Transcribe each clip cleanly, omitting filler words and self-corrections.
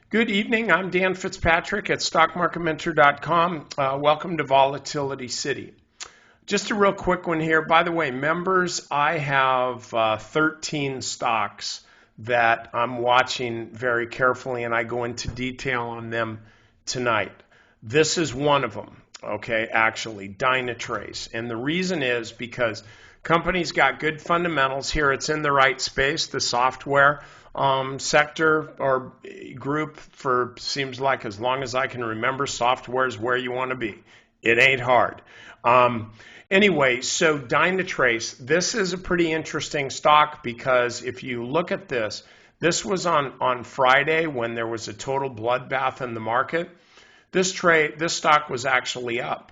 Good evening. I'm Dan Fitzpatrick at StockMarketMentor.com. Welcome to Volatility City. Just a real quick one here. By the way, members, I have 13 stocks that I'm watching very carefully, and I go into detail on them tonight. This is one of them, okay, actually, Dynatrace. And the reason is because company's got good fundamentals here. It's in the right space, the software sector or group for seems like as long as I can remember, software is where you want to be. It ain't hard. Anyway, so Dynatrace, this is a pretty interesting stock because if you look at this, this was on Friday when there was a total bloodbath in the market. This stock was actually up.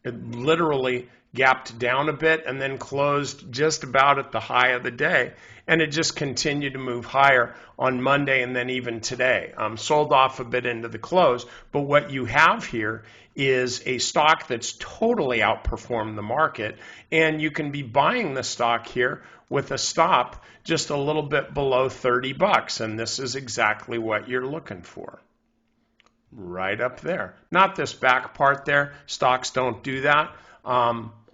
It literally gapped down a bit and then closed just about at the high of the day. And it just continued to move higher on Monday and then even today. Sold off a bit into the close. But what you have here is a stock that's totally outperformed the market. And you can be buying the stock here with a stop just a little bit below 30 bucks. And this is exactly what you're looking for. Right up there. Not this back part there. Stocks don't do that.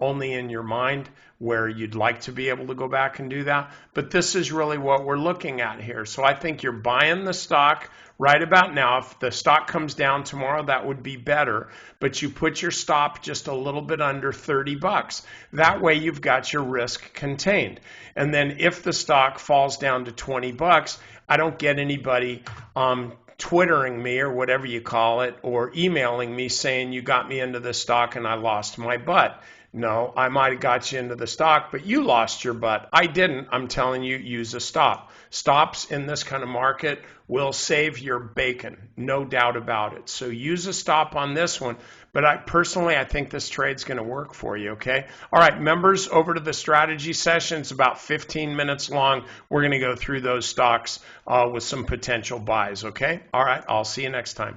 Only in your mind where you'd like to be able to go back and do that. But this is really what we're looking at here. So I think you're buying the stock right about now. If the stock comes down tomorrow, that would be better. But you put your stop just a little bit under 30 bucks. That way you've got your risk contained. And then if the stock falls down to 20 bucks, I don't get anybody Twittering me or whatever you call it, or emailing me saying you got me into the stock and I lost my butt. No, I might have got you into the stock, but you lost your butt. I didn't. I'm telling you, use a stop. Stops in this kind of market will save your bacon, no doubt about it. So use a stop on this one. But I think this trade's going to work for you, okay? All right, members, over to the strategy session. It's about 15 minutes long. We're going to go through those stocks with some potential buys, okay? All right, I'll see you next time.